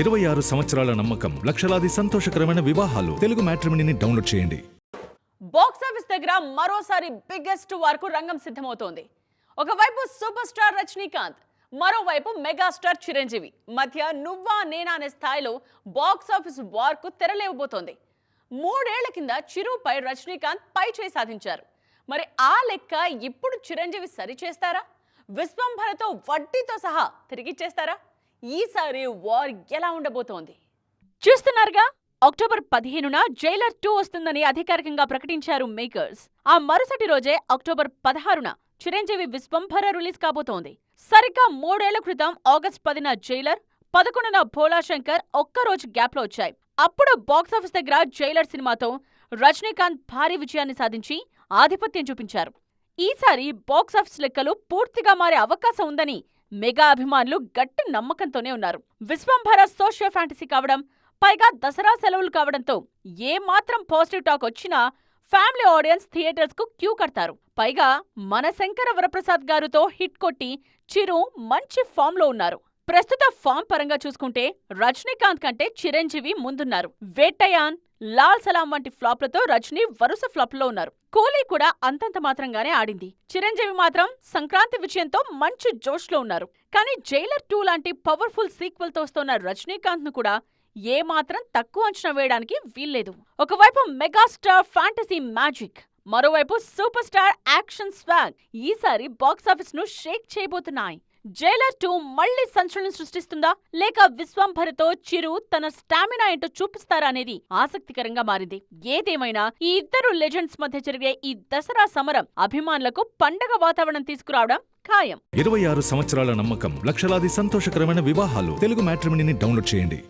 26 సంవత్సరాల నమ్మకం, లక్షలాది సంతోషకరమైన వివాహాలు. తెలుగు మ్యాట్రిమోనీని డౌన్లోడ్ చేయండి. బాక్సాఫీస్ దగ్గర మరోసారి బిగ్గెస్ట్ వార్కు రంగం సిద్ధమవుతోంది. ఒకవైపు సూపర్ స్టార్ రజనీకాంత్, మరోవైపు మెగాస్టార్ చిరంజీవి మధ్య నువ్వా నేనా అనే స్థాయిలో బాక్సాఫీస్ వార్కు తెరలేవబోతోంది. 3 ఏళ్ల కింద చిరుపై రజనీకాంత్ పై చేయి సాధించారు. మరి ఆ లెక్క ఇప్పుడు చిరంజీవి సరిచేస్తారా? విశ్వంభరతో వడ్డీతో సహా తిరిగిచ్చేస్తారా? ఈసారి వార్ ఎలా ఉండబోతోంది చూస్తున్నారుగా. అక్టోబర్ 15న జైలర్ 2 వస్తుందని అధికారికంగా ప్రకటించారు మేకర్స్. ఆ మరుసటి రోజే అక్టోబర్ 16న చిరంజీవి విశ్వంభర రిలీజ్ కాబోతోంది. సరిగ్గా 3 ఏళ్ల క్రితం ఆగస్ట్ 10న జైలర్, 11న భోలా శంకర్ ఒక్కరోజు గ్యాప్లో వచ్చాయి. అప్పుడు బాక్సాఫీస్ దగ్గర జైలర్ సినిమాతో రజనీకాంత్ భారీ విజయాన్ని సాధించి ఆధిపత్యం చూపించారు. ఈసారి బాక్సాఫీస్ లెక్కలు పూర్తిగా మారే అవకాశం ఉందని మెగా అభిమానులు గట్టి నమ్మకంతోనే ఉన్నారు. విశ్వంభర సోషల్ ఫ్యాంటసీ కావడం, పైగా దసరా సెలవులు కావడంతో ఏమాత్రం పాజిటివ్ టాక్ వచ్చినా ఫ్యామిలీ ఆడియన్స్ థియేటర్స్ కు క్యూ కడతారు. పైగా మన శంకర వరప్రసాద్ గారితో హిట్ కొట్టి చిరు మంచి ఫామ్ లో ఉన్నారు. ప్రస్తుత ఫామ్ పరంగా చూసుకుంటే రజనీకాంత్ కంటే చిరంజీవి ముందున్నారు. వేట్టయాన్, లాల్ సలాం వంటి ఫ్లాప్లతో రజనీ వరుస ఫ్లాప్లో ఉన్నారు. కూలీ కూడా అంతంత మాత్రంగానే ఆడింది. చిరంజీవి మాత్రం సంక్రాంతి విజయంతో మంచి జోష్లో ఉన్నారు. కానీ జైలర్ 2 లాంటి పవర్ఫుల్ సీక్వెల్ తో వస్తున్న రజనీకాంత్ ను కూడా ఏమాత్రం తక్కువ అంచనా వేయడానికి వీల్లేదు. ఒకవైపు మెగాస్టార్ ఫ్యాంటసీ మ్యాజిక్, మరోవైపు సూపర్ స్టార్ యాక్షన్ స్వాగ్ ఈసారి బాక్సాఫీస్ ను షేక్ చేయబోతున్నాయి. జైలర్ 2 మళ్లీ సంచలనం సృష్టిస్తుందా, లేక విశ్వంభరతో చిరు తన స్టామినా ఏంటో చూపిస్తారా అనేది ఆసక్తికరంగా మారింది. ఏదేమైనా ఈ ఇద్దరు లెజెండ్స్ మధ్య జరిగే ఈ దసరా సమరం అభిమానులకు పండగ వాతావరణం తీసుకురావడం ఖాయం. 26 సంవత్సరాల నమ్మకం, లక్షలాది సంతోషకరమైన వివాహాలు. తెలుగు మ్యాట్రిమోనీని డౌన్లోడ్ చేయండి.